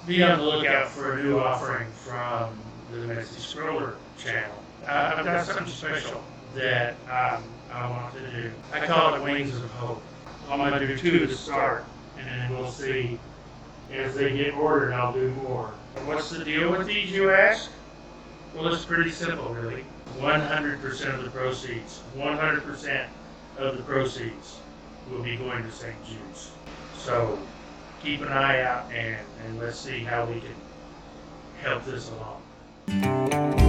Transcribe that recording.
be on the lookout for a new offering from the Messy Scroller channel. I've got something special that I want to do. I call it Wings of Hope. I'm going to do 2 to start, and then we'll see as they get ordered, I'll do more. What's the deal with these, you ask? Well, it's pretty simple, really. 100% of the proceeds, 100% of the proceeds will be going to St. Jude's. So keep an eye out and let's see how we can help this along.